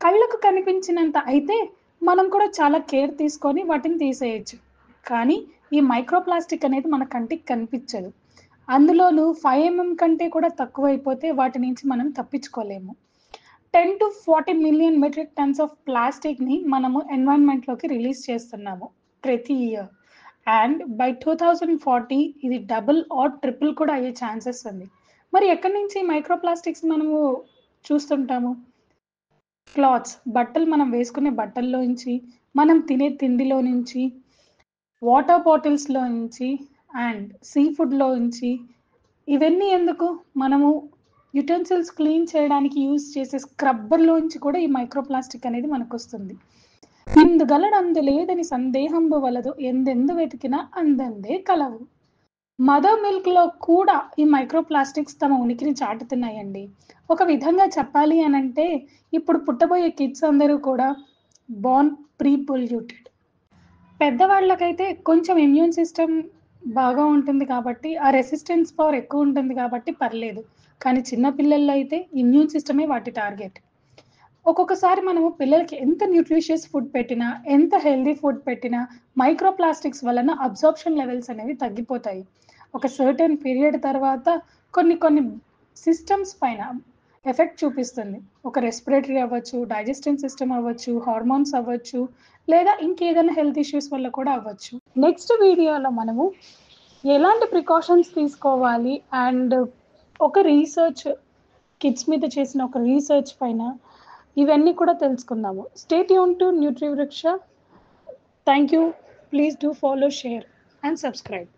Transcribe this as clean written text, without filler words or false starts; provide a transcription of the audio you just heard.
కళ్ళకు కనిపించినంత అయితే మనం కూడా చాలా కేర్ తీసుకొని వాటిని తీసేయొచ్చు. కానీ ఈ మైక్రో ప్లాస్టిక్ అనేది మన కంటికి కనిపించదు. అందులోనూ 5 కంటే కూడా తక్కువైపోతే వాటి నుంచి మనం తప్పించుకోలేము. 10-40 మిలియన్ మెట్రిక్ టన్స్ ఆఫ్ ప్లాస్టిక్‌ని మనము ఎన్వైర్న్‌మెంట్‌లోకి రిలీజ్ చేస్తున్నాము ప్రతి ఇయర్. అండ్ బై 2040 ఇది డబుల్ ఆర్ ట్రిపుల్ కూడా అయ్యే ఛాన్సెస్ ఉంది. మరి ఎక్కడి నుంచి మైక్రో ప్లాస్టిక్స్ మనము చూస్తుంటాము? క్లాత్స్, బట్టలు మనం వేసుకునే బట్టల్లో నుంచి, మనం తినే తిండిలో నుంచి, వాటర్ బాటిల్స్‌లో నుంచి అండ్ సీ ఫుడ్‌లో నుంచి ఇవన్నీ ఎందుకు? మనము యుటెన్సిల్స్ క్లీన్ చేయడానికి యూజ్ చేసే స్క్రబ్బర్‌లోంచి కూడా ఈ మైక్రో ప్లాస్టిక్ అనేది మనకొస్తుంది. ఇందుగలడందు లేదని సందేహంబు వలదు ఎందెందు వెతికినా అందందే కలవు. మదర్ మిల్క్‌లో కూడా ఈ మైక్రో ప్లాస్టిక్స్ తమ ఉనికిని చాటుతున్నాయండి. ఒక విధంగా చెప్పాలి అనంటే ఇప్పుడు పుట్టబోయే కిడ్స్ అందరూ కూడా బోర్న్ ప్రీ పొల్యూటెడ్. పెద్దవాళ్ళకైతే కొంచెం ఇమ్యూన్ సిస్టమ్ బాగా ఉంటుంది కాబట్టి, ఆ రెసిస్టెన్స్ పవర్ ఎక్కువ ఉంటుంది కాబట్టి పర్లేదు. కానీ చిన్న పిల్లల్లో అయితే ఇమ్యూన్ సిస్టమే వాటి టార్గెట్. ఒక్కొక్కసారి మనము పిల్లలకి ఎంత న్యూట్రిషియస్ ఫుడ్ పెట్టినా, ఎంత హెల్తీ ఫుడ్ పెట్టినా, మైక్రో ప్లాస్టిక్స్ వలన అబ్సార్ప్షన్ లెవెల్స్ అనేవి తగ్గిపోతాయి. ఒక సర్టెన్ పీరియడ్ తర్వాత కొన్ని కొన్ని సిస్టమ్స్ పైన ఎఫెక్ట్ చూపిస్తుంది. ఒక రెస్పిరేటరీ అవ్వచ్చు, డైజెస్టివ్ సిస్టమ్ అవ్వచ్చు, హార్మోన్స్ అవ్వచ్చు, లేదా ఇంకేదైనా హెల్త్ ఇష్యూస్ వల్ల కూడా అవ్వచ్చు. నెక్స్ట్ వీడియోలో మనము ఎలాంటి ప్రికాషన్స్ తీసుకోవాలి అండ్ ఒక రీసెర్చ్ కిడ్స్ మీద చేసిన ఒక రీసెర్చ్ పైన ఇవన్నీ కూడా తెలుసుకుందాము. Stay tune to Nutrivriksha. Thank you. Please do follow, share and subscribe.